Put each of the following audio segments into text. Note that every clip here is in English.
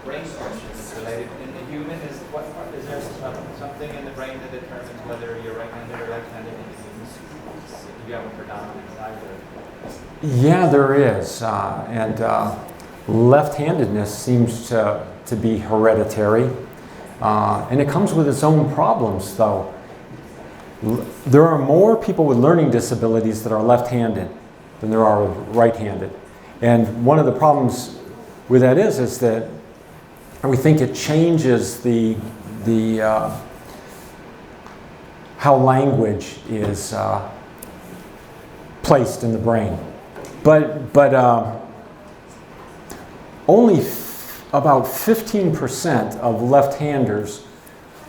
brain function is related. In the human, is there something in the brain that determines whether you're right-handed or left-handed in humans? If you have a predominant side or... Yeah, there is. Left-handedness seems to be hereditary. And it comes with its own problems, though. There are more people with learning disabilities that are left-handed than there are right-handed. And one of the problems with that is that we think it changes the how language is placed in the brain. But only about 15% of left-handers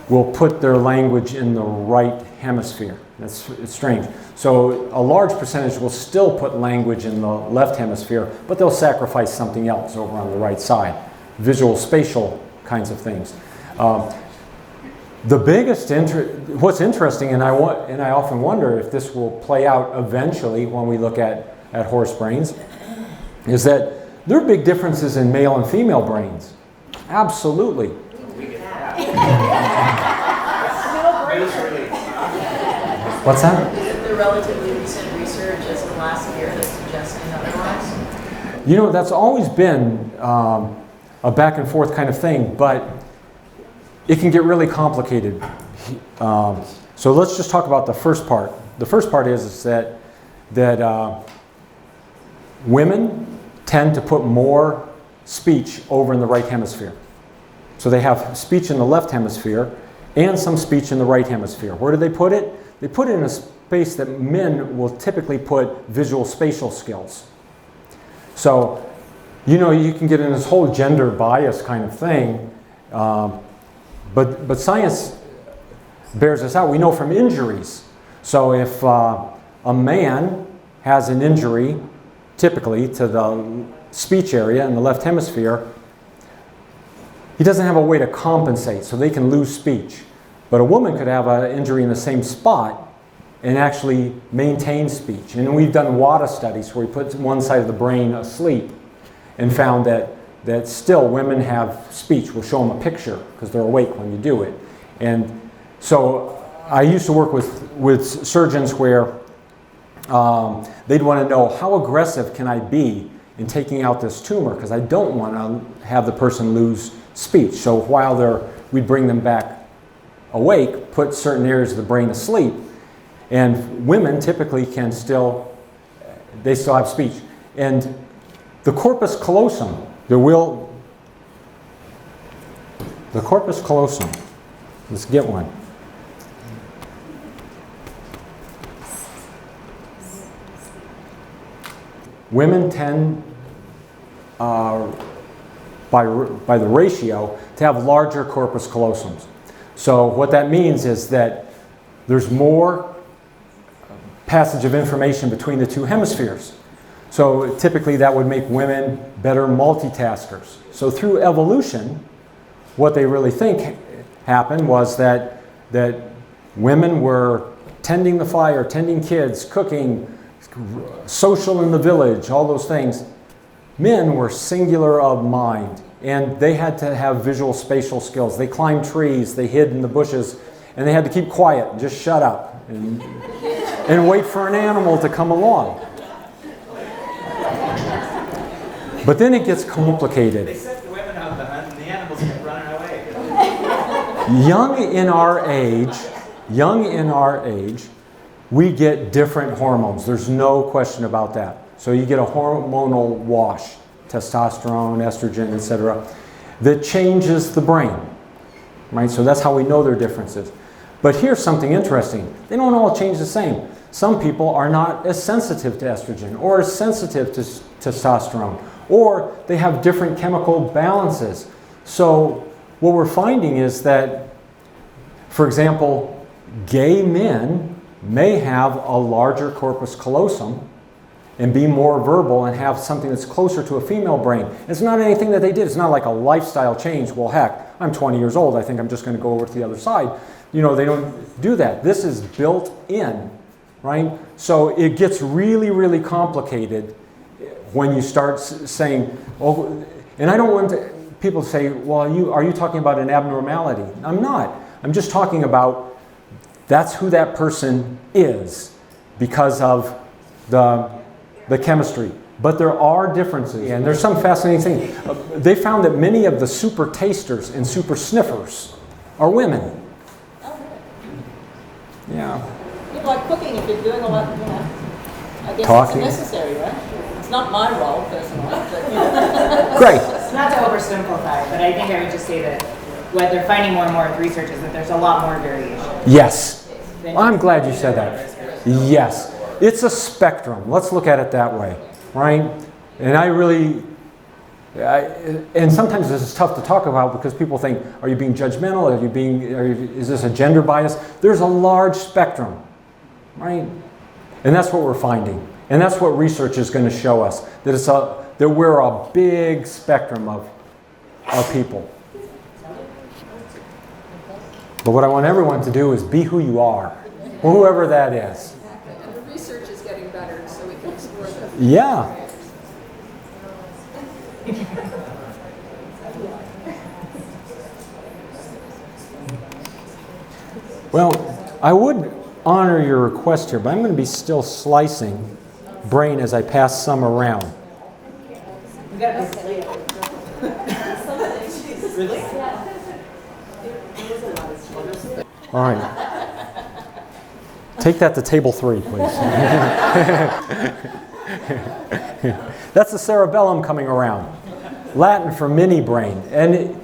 will put their language in the right hemisphere. It's strange. So a large percentage will still put language in the left hemisphere, but they'll sacrifice something else over on the right side. Visual, spatial kinds of things. The biggest what's interesting, and I often wonder if this will play out eventually when we look at horse brains, is that there are big differences in male and female brains. Absolutely. What's that? Is it the relatively recent research as the last year that's suggesting otherwise? You know, that's always been a back and forth kind of thing, but it can get really complicated. So let's just talk about the first part. The first part is that women tend to put more speech over in the right hemisphere. So they have speech in the left hemisphere and some speech in the right hemisphere. Where do they put it? They put it in a space that men will typically put visual spatial skills. So, you know, you can get in this whole gender bias kind of thing, but science bears this out. We know from injuries. So if a man has an injury, typically to the speech area in the left hemisphere, he doesn't have a way to compensate, so they can lose speech. But a woman could have an injury in the same spot and actually maintain speech. And we've done WADA studies where we put one side of the brain asleep and found that still women have speech. We'll show them a picture because they're awake when you do it. And so I used to work with surgeons where they'd want to know, how aggressive can I be in taking out this tumor? Because I don't want to have the person lose speech. So while we'd bring them back awake, put certain areas of the brain asleep, and women typically they still have speech. And the corpus callosum, the corpus callosum, let's get one. Women tend, by the ratio, to have larger corpus callosums. So what that means is that there's more passage of information between the two hemispheres. So typically that would make women better multitaskers. So through evolution, what they really think happened was that women were tending the fire, tending kids, cooking, social in the village, all those things. Men were singular of mind, and they had to have visual spatial skills. They climbed trees, they hid in the bushes, and they had to keep quiet and just shut up and wait for an animal to come along. But then it gets complicated. They set the women out to hunt and the animals kept running away. Young in our age, we get different hormones. There's no question about that. So you get a hormonal wash, testosterone, estrogen, etc., that changes the brain, right? So that's how we know there are differences. But here's something interesting. They don't all change the same. Some people are not as sensitive to estrogen or as sensitive to testosterone, or they have different chemical balances. So what we're finding is that, for example, gay men may have a larger corpus callosum and be more verbal and have something that's closer to a female brain. It's not anything that they did. It's not like a lifestyle change. Well, heck, I'm 20 years old. I think I'm just going to go over to the other side. You know, they don't do that. This is built in, right? So it gets really, really complicated when you start saying, oh, and I don't want people say, well, are you talking about an abnormality? I'm not. I'm just talking about that's who that person is because of the chemistry. But there are differences, and there's some fascinating thing. They found that many of the super tasters and super sniffers are women. Yeah. People like cooking if you're doing a lot, I guess Talking. it's necessary, right? It's not my role personally, but Great. Not to oversimplify, but I think I would just say that what they're finding more and more with research is that there's a lot more variation. Yes. I'm glad you said that. Yes. It's a spectrum. Let's look at it that way, right? And and sometimes this is tough to talk about because people think, are you being judgmental? Is this a gender bias? There's a large spectrum, right? And that's what we're finding. And that's what research is going to show us, that we're a big spectrum of people. But what I want everyone to do is be who you are, whoever that is. And the research is getting better, so we can explore that. Yeah. Well, I would honor your request here, but I'm going to be still slicing brain as I pass some around. We got this later. Really? All right. Take that to table 3, please. That's the cerebellum coming around. Latin for mini brain. And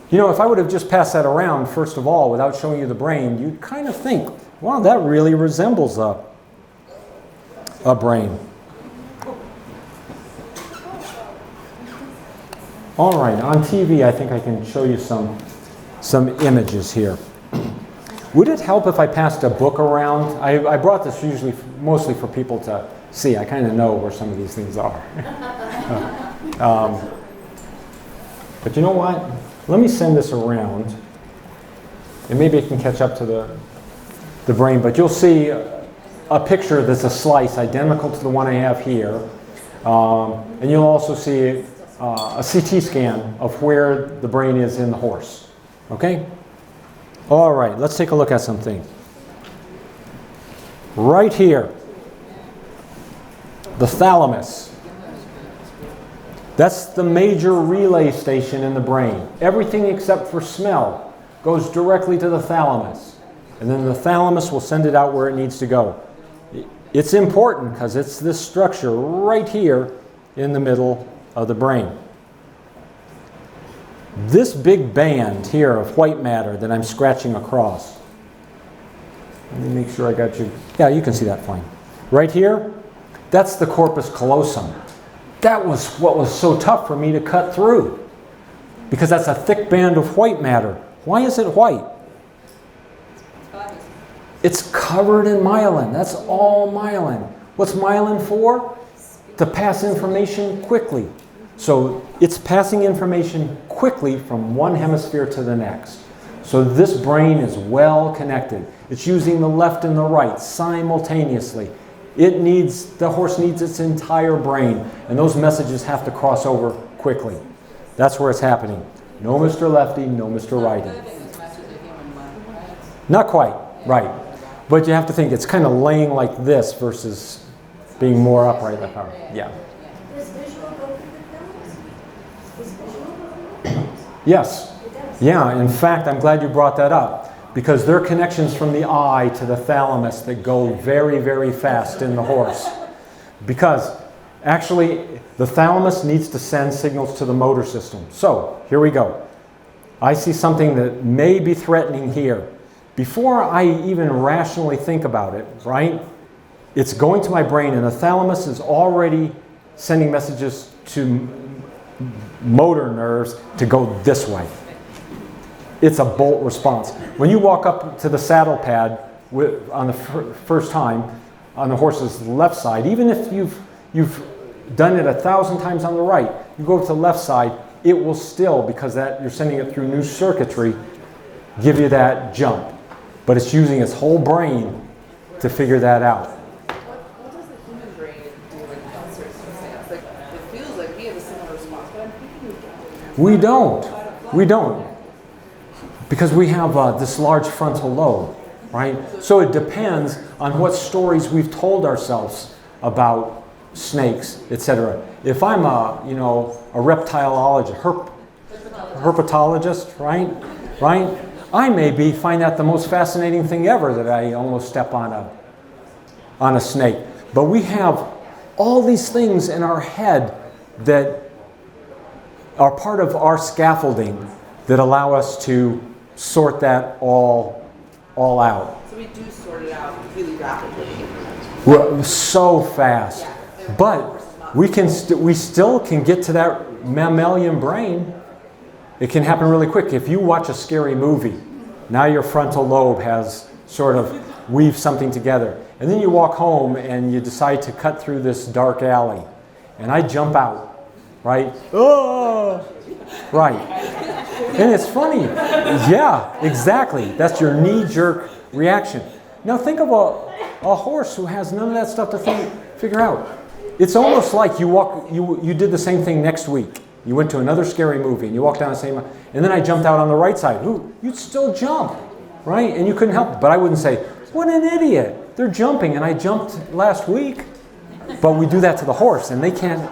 if I would have just passed that around, first of all, without showing you the brain, you'd kind of think, wow, that really resembles a brain. All right, on TV, I think I can show you some images here. Would it help if I passed a book around? I brought this mostly for people to see. I kind of know where some of these things are. But you know what? Let me send this around, and maybe it can catch up to the brain. But you'll see a picture that's a slice identical to the one I have here. And you'll also see a CT scan of where the brain is in the horse. Okay? All right, let's take a look at something. Right here, the thalamus. That's the major relay station in the brain. Everything except for smell goes directly to the thalamus. And then the thalamus will send it out where it needs to go. It's important because it's this structure right here in the middle of the brain. This big band here of white matter that I'm scratching across. Let me make sure I got you. Yeah, you can see that fine. Right here, that's the corpus callosum. That was what was so tough for me to cut through, because that's a thick band of white matter. Why is it white? It's covered in myelin. That's all myelin. What's myelin for? To pass information quickly. So it's passing information quickly from one hemisphere to the next. So this brain is well connected. It's using the left and the right simultaneously. The horse needs its entire brain, and those messages have to cross over quickly. That's where it's happening. No Mr. Lefty, no Mr. Righty. Not quite, right. But you have to think it's kind of laying like this versus being more upright like power. Yeah. Does visual go through the films? Does visual go through the films? Yes. Yeah, in fact, I'm glad you brought that up, because there are connections from the eye to the thalamus that go very, very fast in the horse. Because actually, the thalamus needs to send signals to the motor system. So, here we go. I see something that may be threatening here. Before I even rationally think about it, right, it's going to my brain, and the thalamus is already sending messages to motor nerves to go this way. It's a bolt response. When you walk up to the saddle pad on the first time on the horse's left side, even if you've done it 1,000 times on the right, you go to the left side, it will still, because you're sending it through new circuitry, give you that jump. But it's using its whole brain to figure that out. What does the human brain do in that circumstance? Like, it feels like we have a similar response, but I'm thinking We don't. We don't. Because we have this large frontal lobe, right? So it depends on what stories we've told ourselves about snakes, etc. If I'm a reptilologist, herpetologist, right? I maybe find that the most fascinating thing ever, that I almost step on a snake. But we have all these things in our head that are part of our scaffolding that allow us to sort that all out. So we do sort it out really rapidly. We're so fast. But we still can get to that mammalian brain. It can happen really quick. If you watch a scary movie, now your frontal lobe has sort of weaved something together. And then you walk home and you decide to cut through this dark alley. And I jump out, right? Oh! Right. And it's funny. Yeah, exactly. That's your knee-jerk reaction. Now think of a horse who has none of that stuff to figure out. It's almost like you did the same thing next week. You went to another scary movie and you walked down the same, and then I jumped out on the right side. Ooh, you'd still jump, right? And you couldn't help it. But I wouldn't say, what an idiot. They're jumping and I jumped last week. But we do that to the horse and they can't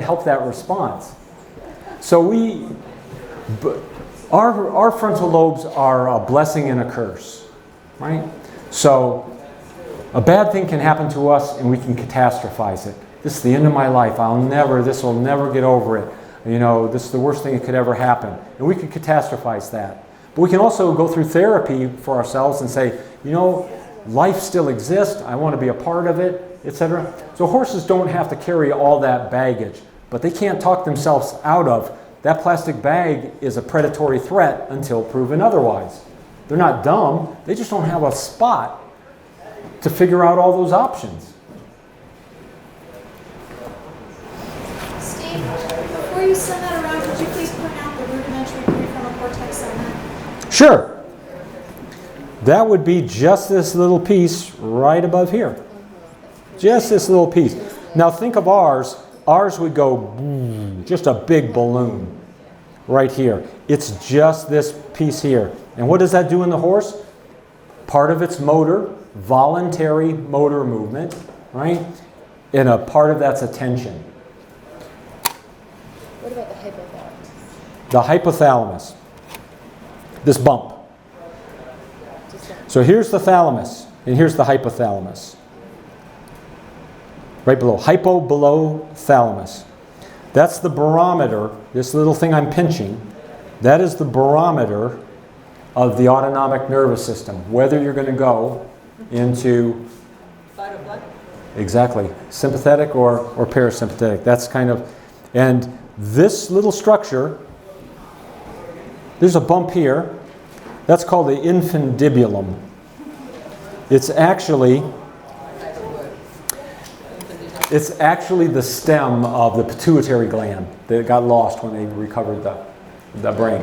help that response. So our frontal lobes are a blessing and a curse, right? So a bad thing can happen to us and we can catastrophize it. This is the end of my life. This will never get over it. This is the worst thing that could ever happen. And we could catastrophize that. But we can also go through therapy for ourselves and say, life still exists. I want to be a part of it, etc. So horses don't have to carry all that baggage, but they can't talk themselves out of that plastic bag is a predatory threat until proven otherwise. They're not dumb. They just don't have a spot to figure out all those options. Steve, before you send that around, could you please point out the rudimentary prefrontal cortex segment? Sure. That would be just this little piece right above here. Just this little piece. Now think of ours. Ours would go just a big balloon right here. It's just this piece here. And what does that do in the horse? Part of its motor, voluntary motor movement, right? And a part of that's attention. What about the hypothalamus? The hypothalamus. This bump. So here's the thalamus, and here's the hypothalamus. Right below. Hypo below thalamus. That's the barometer, this little thing I'm pinching. That is the barometer of the autonomic nervous system, whether you're going to go into Fight or flight? exactly sympathetic or parasympathetic. That's kind of, and this little structure, there's a bump here. That's called the infundibulum. It's actually the stem of the pituitary gland that got lost when they recovered the brain.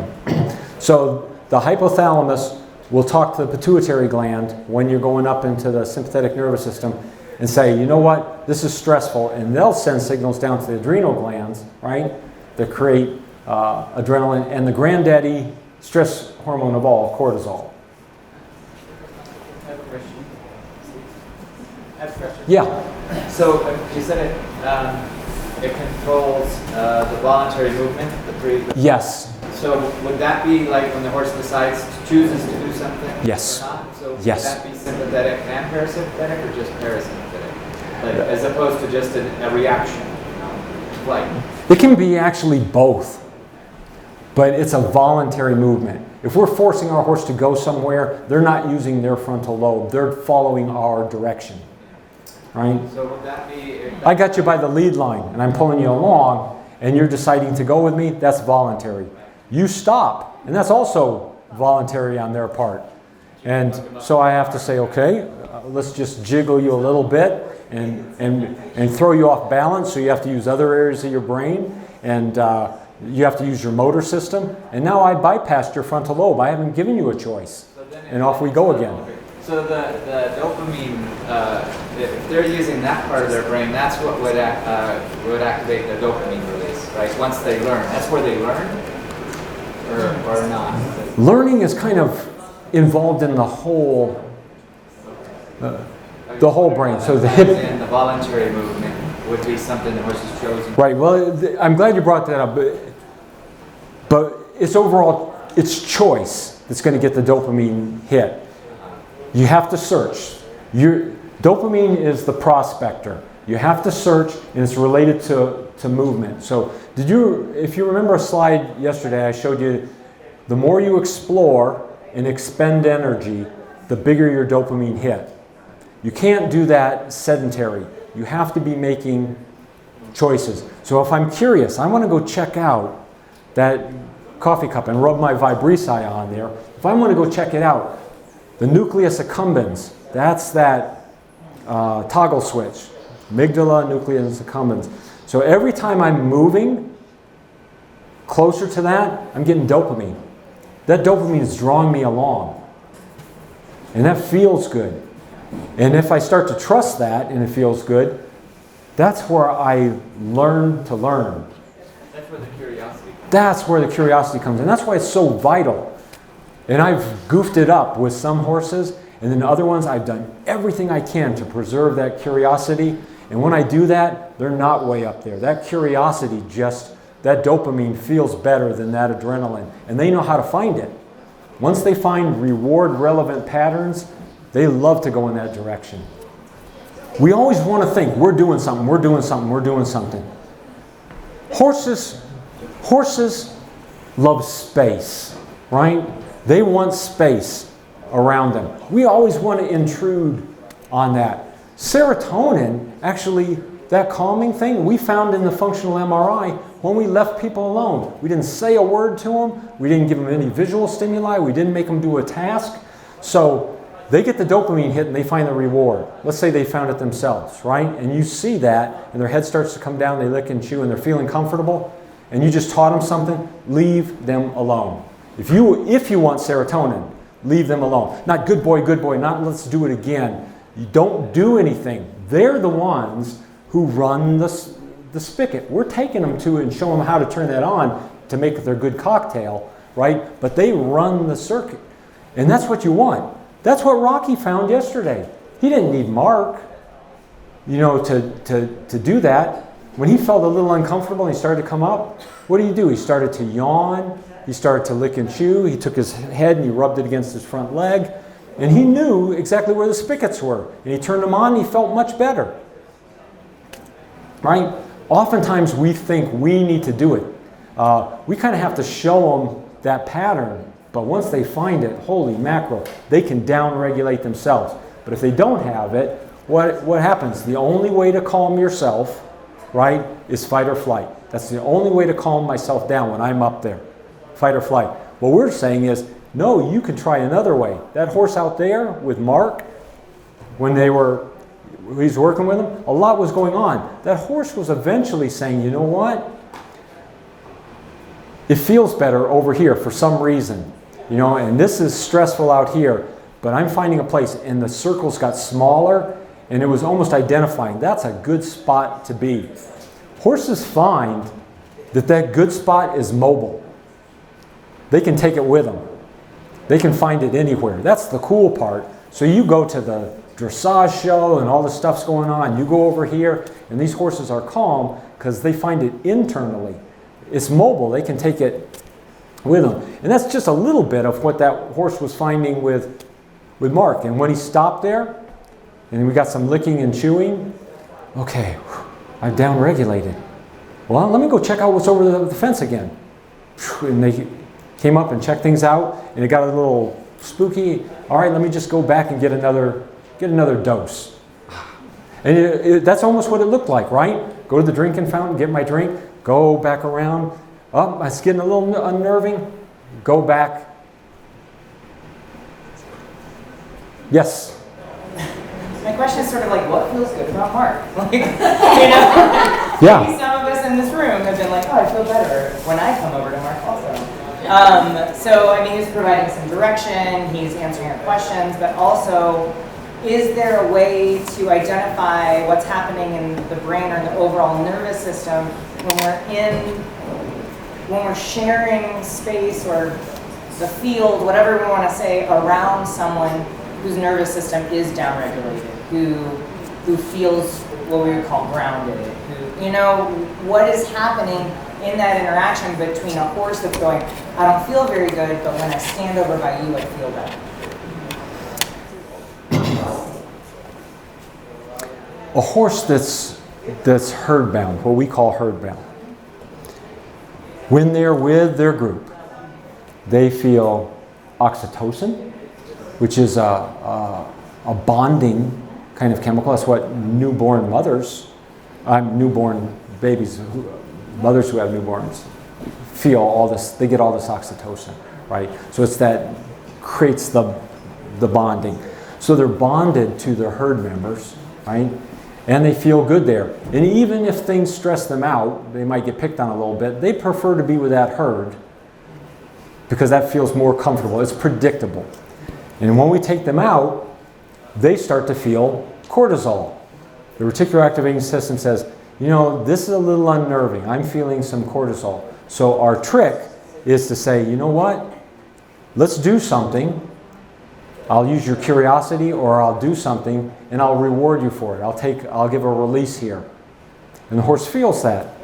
So the hypothalamus will talk to the pituitary gland when you're going up into the sympathetic nervous system and say, you know what, this is stressful, and they'll send signals down to the adrenal glands, right, that create adrenaline and the granddaddy stress hormone of all, cortisol. I have a question. Yeah. So you said it controls the voluntary movement, Yes. So would that be like when the horse chooses to do something? Yes. Or not? So Yes. would that be sympathetic and parasympathetic, or just parasympathetic? Like as opposed to just a reaction, like. It can be actually both, but it's a voluntary movement. If we're forcing our horse to go somewhere, they're not using their frontal lobe. They're following our direction, right? So would that be? I got you by the lead line, and I'm pulling you along, and you're deciding to go with me. That's voluntary. You stop, and that's also voluntary on their part. And so I have to say, okay, let's just jiggle you a little bit and throw you off balance. So you have to use other areas of your brain, and you have to use your motor system. And now I bypassed your frontal lobe. I haven't given you a choice. And off we go again. So the dopamine, if they're using that part of their brain, that's what would activate the dopamine release, right? Once they learn, that's where they learn. or not? Learning is kind of involved in the whole brain. So the hip. And the voluntary movement would be something the horse is chosen. Right. Well, I'm glad you brought that up, but it's overall, it's choice that's going to get the dopamine hit. You have to search. Dopamine is the prospector. You have to search, and it's related to movement. So if you remember a slide yesterday, I showed you the more you explore and expend energy, the bigger your dopamine hit. You can't do that sedentary. You have to be making choices. So if I'm curious, I want to go check out that coffee cup and rub my vibrissae on there. If I want to go check it out, the nucleus accumbens, that's that toggle switch. Amygdala, nucleus accumbens. So every time I'm moving closer to that, I'm getting dopamine. That dopamine is drawing me along. And that feels good. And if I start to trust that and it feels good, that's where I learn to learn. That's where the curiosity comes. That's where the curiosity comes in. That's why it's so vital. And I've goofed it up with some horses, and then other ones I've done everything I can to preserve that curiosity. And when I do that, they're not way up there. That curiosity that dopamine feels better than that adrenaline. And they know how to find it. Once they find reward relevant patterns, they love to go in that direction. We always want to think, we're doing something, we're doing something, we're doing something. Horses love space, right? They want space around them. We always want to intrude on that. Serotonin, actually, that calming thing, we found in the functional MRI when we left people alone. We didn't say a word to them. We didn't give them any visual stimuli. We didn't make them do a task. So they get the dopamine hit and they find the reward. Let's say they found it themselves, right? And you see that, and their head starts to come down, they lick and chew, and they're feeling comfortable, and you just taught them something, leave them alone. If you want serotonin, leave them alone. Not good boy, not let's do it again. You don't do anything. They're the ones who run the spigot. We're taking them to it and showing them how to turn that on to make their good cocktail, right? But they run the circuit. And that's what you want. That's what Rocky found yesterday. He didn't need Mark, to do that. When he felt a little uncomfortable and he started to come up, what do? He started to yawn. He started to lick and chew. He took his head and he rubbed it against his front leg. And he knew exactly where the spigots were. And he turned them on and he felt much better. Right? Oftentimes we think we need to do it. We kind of have to show them that pattern. But once they find it, holy mackerel, they can down-regulate themselves. But if they don't have it, what happens? The only way to calm yourself, right, is fight or flight. That's the only way to calm myself down when I'm up there. Fight or flight. What we're saying is, no, you can try another way. That horse out there with Mark, when he's working with him, a lot was going on. That horse was eventually saying, you know what? It feels better over here for some reason. And this is stressful out here, but I'm finding a place, and the circles got smaller, and it was almost identifying. That's a good spot to be. Horses find that good spot is mobile. They can take it with them. They can find it anywhere. That's the cool part. So you go to the dressage show and all the stuff's going on. You go over here, and these horses are calm because they find it internally. It's mobile. They can take it with them. And that's just a little bit of what that horse was finding with Mark. And when he stopped there, and we got some licking and chewing, okay, I've down-regulated. Well, let me go check out what's over the fence again. And they came up and checked things out, and it got a little spooky. All right, let me just go back and get another dose. And that's almost what it looked like, right? Go to the drinking fountain, get my drink, go back around. Oh, it's getting a little unnerving. Go back. Yes? My question is sort of like, what feels good about Mark? Yeah. Maybe some of us in this room have been like, oh, I feel better when I come over to Mark also. He's providing some direction, he's answering our questions, but also, is there a way to identify what's happening in the brain or the overall nervous system when we're sharing space or the field, whatever we want to say, around someone whose nervous system is downregulated, who feels what we would call grounded, who, you know, what is happening in that interaction between a horse that's going, I don't feel very good, but when I stand over by you, I feel better. A horse that's herd bound, what we call herd bound, when they're with their group, they feel oxytocin, which is a bonding kind of chemical. That's what newborn mothers, newborn babies, mothers who have newborns feel all this, they get all this oxytocin, right? So it's that creates the bonding. So they're bonded to their herd members, right? And they feel good there. And even if things stress them out, they might get picked on a little bit, they prefer to be with that herd because that feels more comfortable. It's predictable. And when we take them out, they start to feel cortisol. The reticular activating system says, you know, this is a little unnerving. I'm feeling some cortisol. So our trick is to say, you know what? Let's do something. I'll use your curiosity, or I'll do something and I'll reward you for it. I'll give a release here. And the horse feels that.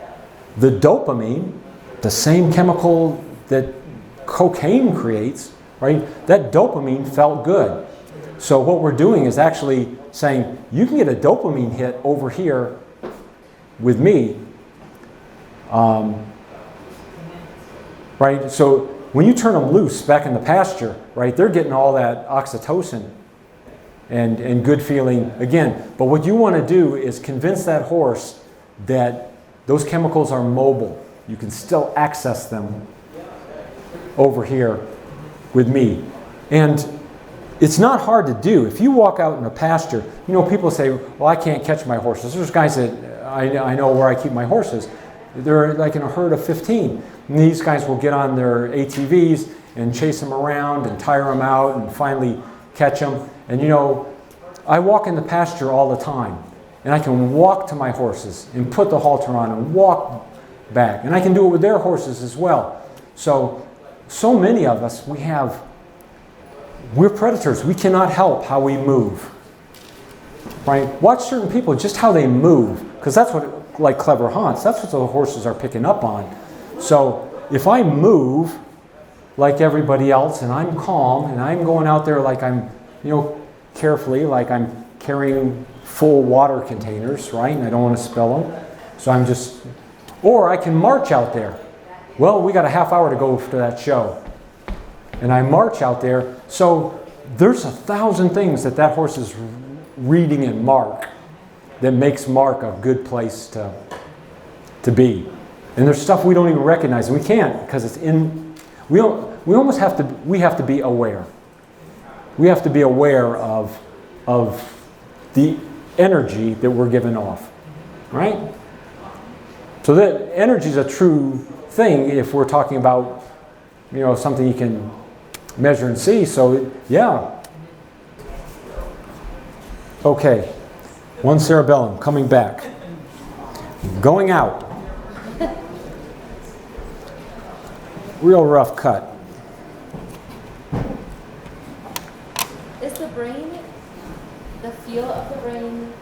The dopamine, the same chemical that cocaine creates, right? That dopamine felt good. So what we're doing is actually saying, you can get a dopamine hit over here with me. Right? So when you turn them loose back in the pasture, right, they're getting all that oxytocin and good feeling again. But what you want to do is convince that horse that those chemicals are mobile. You can still access them over here with me. And it's not hard to do. If you walk out in a pasture, you know, people say, well, I can't catch my horses. There's guys that I know where I keep my horses. They're like in a herd of 15. And these guys will get on their ATVs and chase them around and tire them out and finally catch them. And you know, I walk in the pasture all the time. And I can walk to my horses and put the halter on and walk back. And I can do it with their horses as well. So many of us, we're predators. We cannot help how we move. Right? Watch certain people, just how they move. Because that's what, like clever haunts, that's what the horses are picking up on. So if I move like everybody else and I'm calm and I'm going out there like I'm, you know, carefully, like I'm carrying full water containers, right? And I don't want to spill them. So I'm just, or I can march out there. Well, we got a half hour to go to that show. And I march out there. So there's 1,000 things that horse is reading in Mark that makes Mark a good place to be. And there's stuff we don't even recognize. We can't because it's in, we have to be aware. We have to be aware of the energy that we're giving off, right? So that energy is a true thing if we're talking about, you know, something you can measure and see. So yeah. Okay, one cerebellum coming back, going out. Real rough cut. Is the brain, the feel of the brain,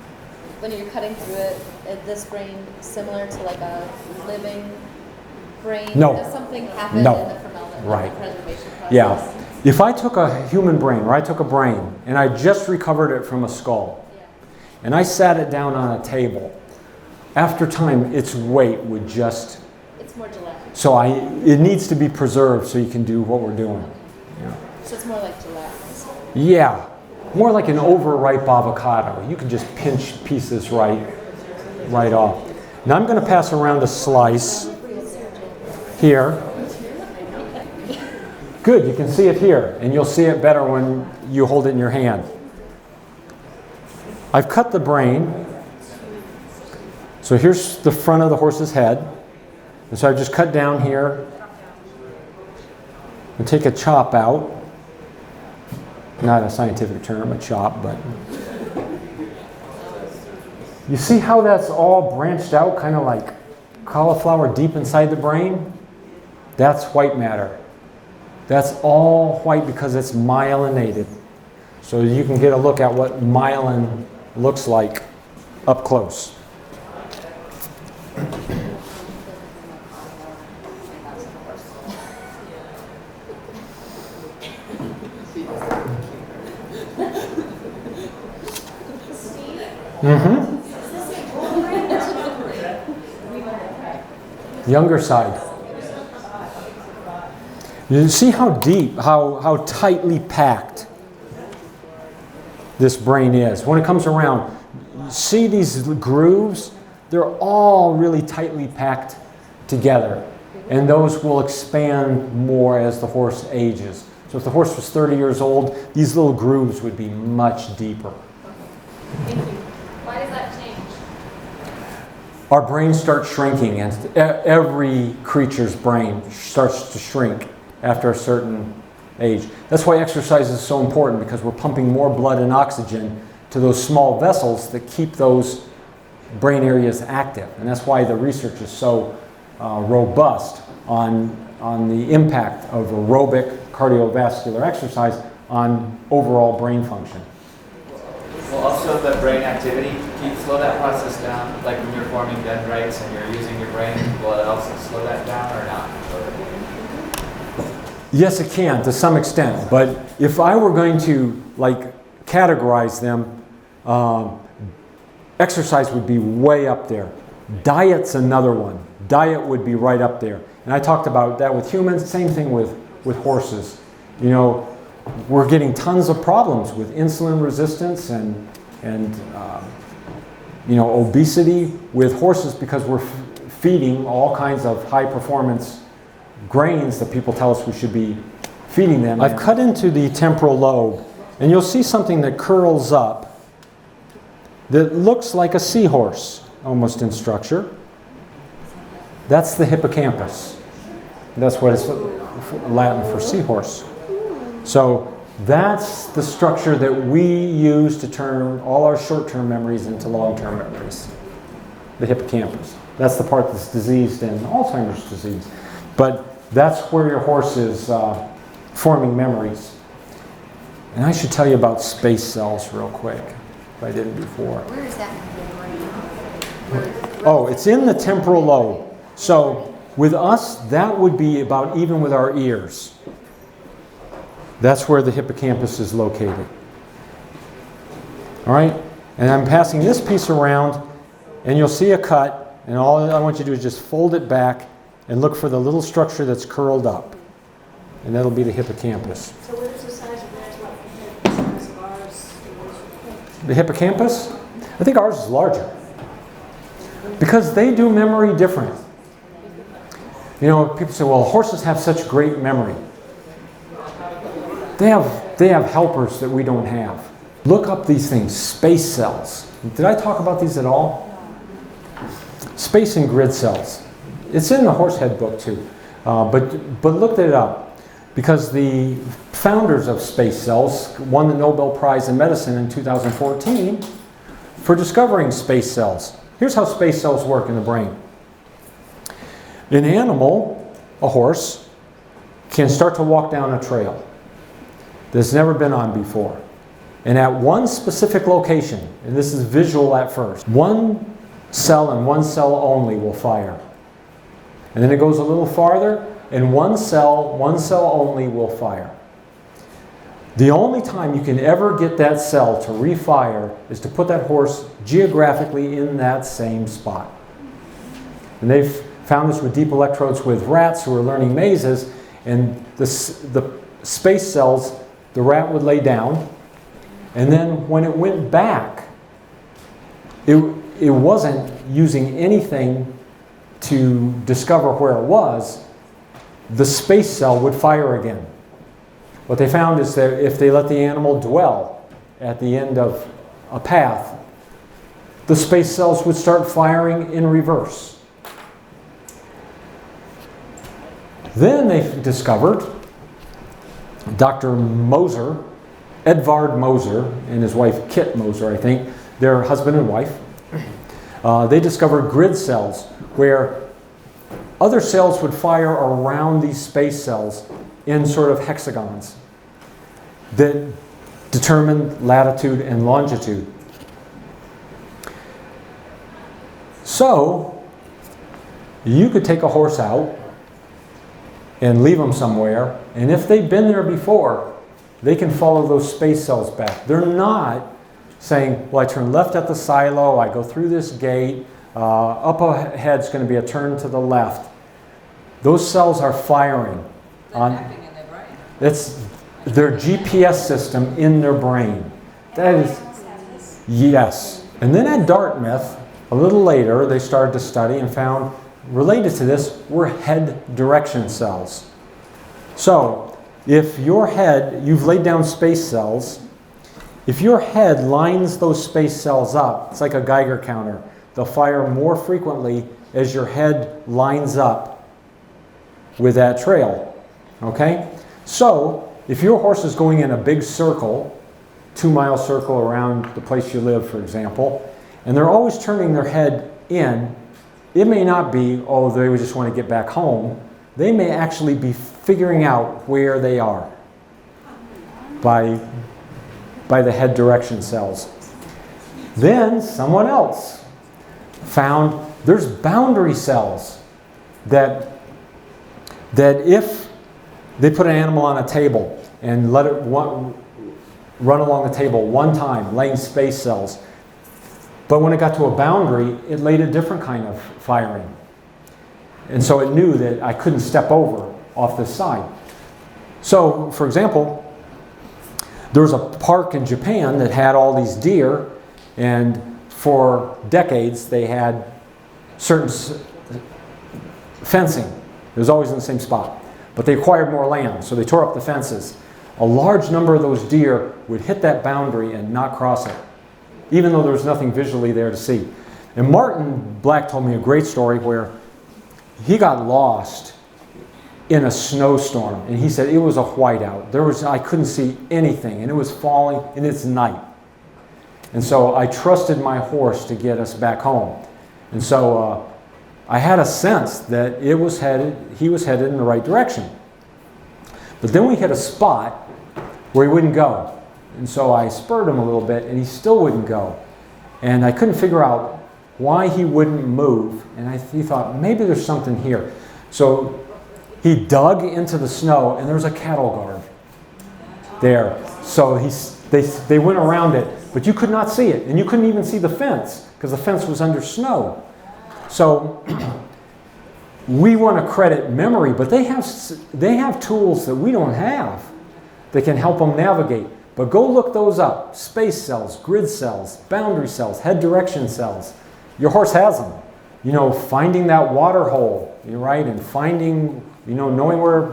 when you're cutting through it, is this brain similar to like a living brain? No. Does something happen No. in the formaldehyde Right. preservation process? Yeah. If I took a human brain, or I took a brain, and I just recovered it from a skull, and I sat it down on a table, after time, its weight would just... It's more gelatinous. So it needs to be preserved so you can do what we're doing. Yeah. So it's more like gelatinous. Yeah, more like an overripe avocado. You can just pinch pieces right off. Now I'm going to pass around a slice here. Good, you can see it here, and you'll see it better when you hold it in your hand. I've cut the brain. So here's the front of the horse's head. And so I just cut down here and take a chop out. Not a scientific term, a chop, but you see how that's all branched out, kind of like cauliflower deep inside the brain? That's white matter. That's all white because it's myelinated. So you can get a look at what myelin looks like up close. Mm-hmm. Younger side. You see how deep, how tightly packed this brain is. When it comes around, see these grooves? They're all really tightly packed together. And those will expand more as the horse ages. So if the horse was 30 years old, these little grooves would be much deeper. Thank you. Why does that change? Our brains start shrinking, and every creature's brain starts to shrink after a certain age. That's why exercise is so important, because we're pumping more blood and oxygen to those small vessels that keep those brain areas active. And that's why the research is so robust on the impact of aerobic cardiovascular exercise on overall brain function. Well, also the brain activity, can you slow that process down? Like when you're forming dendrites and you're using your brain, will it also slow that down or not? Yes, it can to some extent, but if I were going to categorize them, exercise would be way up there. Diet's another one. Diet would be right up there. And I talked about that with humans, same thing with horses. You know, we're getting tons of problems with insulin resistance and obesity with horses because we're feeding all kinds of high performance grains that people tell us we should be feeding them. I've cut into the temporal lobe, and you'll see something that curls up that looks like a seahorse almost in structure. That's the hippocampus. That's what it's Latin for seahorse. So that's the structure that we use to turn all our short-term memories into long-term memories. The hippocampus. That's the part that's diseased in Alzheimer's disease. But that's where your horse is forming memories. And I should tell you about space cells real quick, if I didn't before. Where is that in the brain? Oh, it's in the temporal lobe. So with us, that would be about even with our ears. That's where the hippocampus is located. All right? And I'm passing this piece around, and you'll see a cut, and all I want you to do is just fold it back and look for the little structure that's curled up. And that'll be the hippocampus. So what is the size of that, like compared to the size of ours? The hippocampus? I think ours is larger. Because they do memory different. You know, people say, well, horses have such great memory. They have helpers that we don't have. Look up these things, space cells. Did I talk about these at all? Space and grid cells. It's in the Horsehead book too, but look it up, because the founders of space cells won the Nobel Prize in Medicine in 2014 for discovering space cells. Here's how space cells work in the brain. An animal, a horse, can start to walk down a trail that's never been on before. And at one specific location, and this is visual at first, one cell and one cell only will fire. And then it goes a little farther, and one cell only will fire. The only time you can ever get that cell to refire is to put that horse geographically in that same spot. And they've found this with deep electrodes with rats who are learning mazes, and the space cells, the rat would lay down, and then when it went back, it wasn't using anything to discover where it was. The space cell would fire again. What they found is that if they let the animal dwell at the end of a path, the space cells would start firing in reverse. Then they discovered, Dr. Moser, Edvard Moser, and his wife Kit Moser, I think, they're husband and wife. They discovered grid cells where other cells would fire around these space cells in sort of hexagons that determine latitude and longitude. So, you could take a horse out and leave them somewhere, and if they've been there before, they can follow those space cells back. They're not saying, well, I turn left at the silo, I go through this gate, up ahead is going to be a turn to the left. Those cells are firing. They're acting in their brain. It's their GPS system in their brain. That is, yes. And then at Dartmouth, a little later, they started to study and found related to this were head direction cells. So, if your head, you've laid down space cells, if your head lines those space cells up, it's like a Geiger counter. They'll fire more frequently as your head lines up with that trail. Okay? So, if your horse is going in a big circle, 2-mile circle around the place you live, for example, and they're always turning their head in, it may not be, oh, they just want to get back home. They may actually be figuring out where they are by the head direction cells. Then someone else found there's boundary cells that if they put an animal on a table and let it run along the table one time, laying space cells, but when it got to a boundary, it laid a different kind of firing. And so it knew that I couldn't step over off this side. So, for example, there was a park in Japan that had all these deer, and for decades they had certain fencing. It was always in the same spot. But they acquired more land, so they tore up the fences. A large number of those deer would hit that boundary and not cross it, even though there was nothing visually there to see. And Martin Black told me a great story where he got lost in a snowstorm, and he said it was a whiteout. I couldn't see anything, and it was falling, and it's night. And so I trusted my horse to get us back home. And so I had a sense that he was headed in the right direction. But then we hit a spot where he wouldn't go. And so I spurred him a little bit, and he still wouldn't go. And I couldn't figure out why he wouldn't move. And he thought, maybe there's something here. So he dug into the snow, and there was a cattle guard there. So they went around it, but you could not see it. And you couldn't even see the fence, because the fence was under snow. So we want to credit memory, but they have tools that we don't have that can help them navigate. But go look those up. Space cells, grid cells, boundary cells, head direction cells. Your horse has them. You know, finding that water hole, right? And finding, knowing where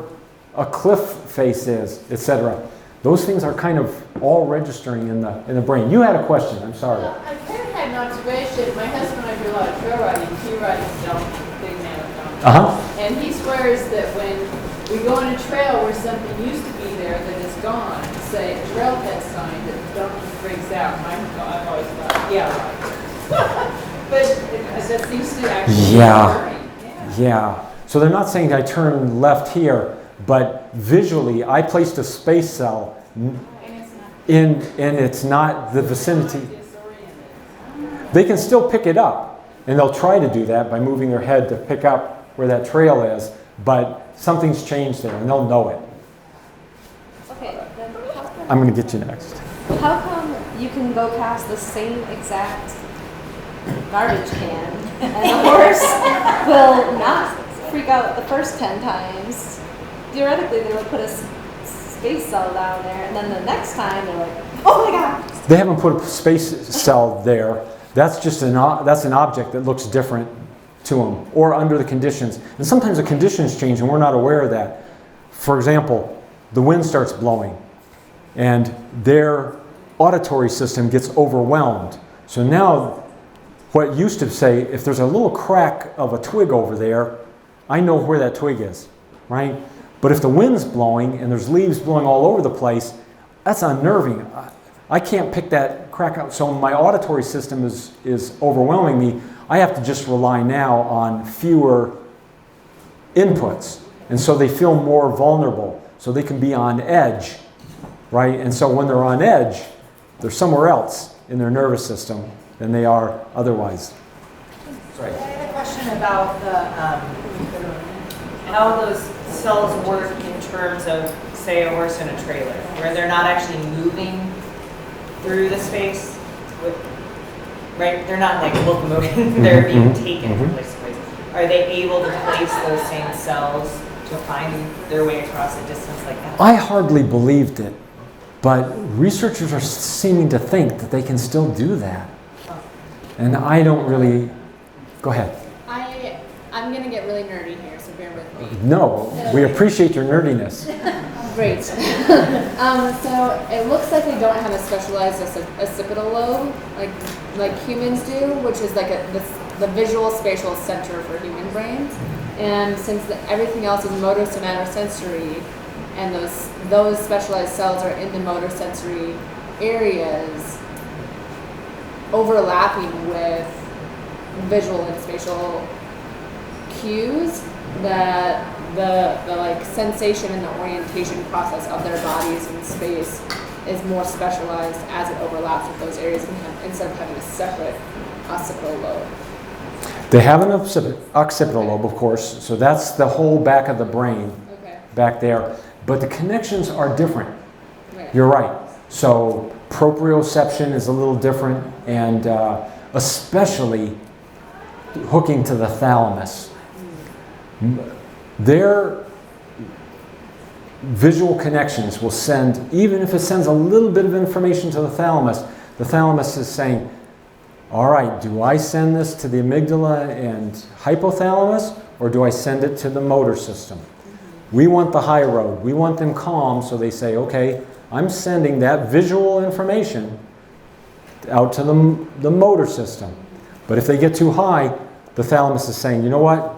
a cliff face is, etc. Those things are kind of all registering in the brain. You had a question, I'm sorry. Well, I kind of had an observation. My husband and I do a lot of trail riding. He rides donkeys, big man of donkeys. Uh-huh. And he swears that when we go on a trail where something used to be there that is gone, say a trailhead sign, that the donkey freaks out. I've always thought, yeah, right. But that seems to actually be occurring. Yeah. So they're not saying I turn left here, but visually I placed a space cell and it's not the vicinity. They can still pick it up, and they'll try to do that by moving their head to pick up where that trail is, but something's changed there, and they'll know it. Okay, then I'm going to get you next. how come you can go past the same exact garbage can and the horse will not freak out the first 10 times? Theoretically, they would put a space cell down there, and then the next time they're like, oh my God! They haven't put a space cell there. That's just an object that looks different to them, or under the conditions. And sometimes the conditions change and we're not aware of that. For example, the wind starts blowing and their auditory system gets overwhelmed. So now what used to say, if there's a little crack of a twig over there, I know where that twig is, right? But if the wind's blowing and there's leaves blowing all over the place, that's unnerving. I can't pick that crack out. So my auditory system is overwhelming me. I have to just rely now on fewer inputs. And so they feel more vulnerable. so they can be on edge, right? And so when they're on edge, they're somewhere else in their nervous system than they are otherwise. I had a question about how those cells work in terms of, say, a horse in a trailer, where they're not actually moving through the space, right? They're not like locomoting, they're being taken from place to place. Are they able to place those same cells to find their way across a distance like that? I hardly believed it, but researchers are seeming to think that they can still do that. And I don't really... Go ahead. I'm going to get really nerdy here, so bear with me. No, we appreciate your nerdiness. Great. So it looks like they don't have a specialized occipital lobe like humans do, which is like the visual spatial center for human brains. And since everything else is motor-somatosensory, and those specialized cells are in the motor sensory areas, overlapping with visual and spatial cues, that the like sensation and the orientation process of their bodies in space is more specialized as it overlaps with those areas instead of having a separate occipital lobe. They have an occipital lobe, of course, so that's the whole back of the brain, back there. But the connections are different. Right. You're right. So proprioception is a little different, and especially hooking to the thalamus. Their visual connections will send, even if it sends a little bit of information to the thalamus is saying, all right, do I send this to the amygdala and hypothalamus, or do I send it to the motor system? We want the high road. We want them calm, so they say, okay, I'm sending that visual information out to the motor system. But if they get too high, the thalamus is saying, you know what?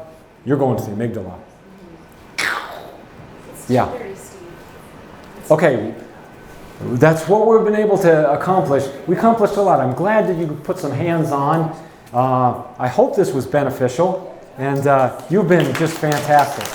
You're going to the amygdala. Yeah. Okay, that's what we've been able to accomplish. We accomplished a lot. I'm glad that you put some hands on. I hope this was beneficial, and you've been just fantastic.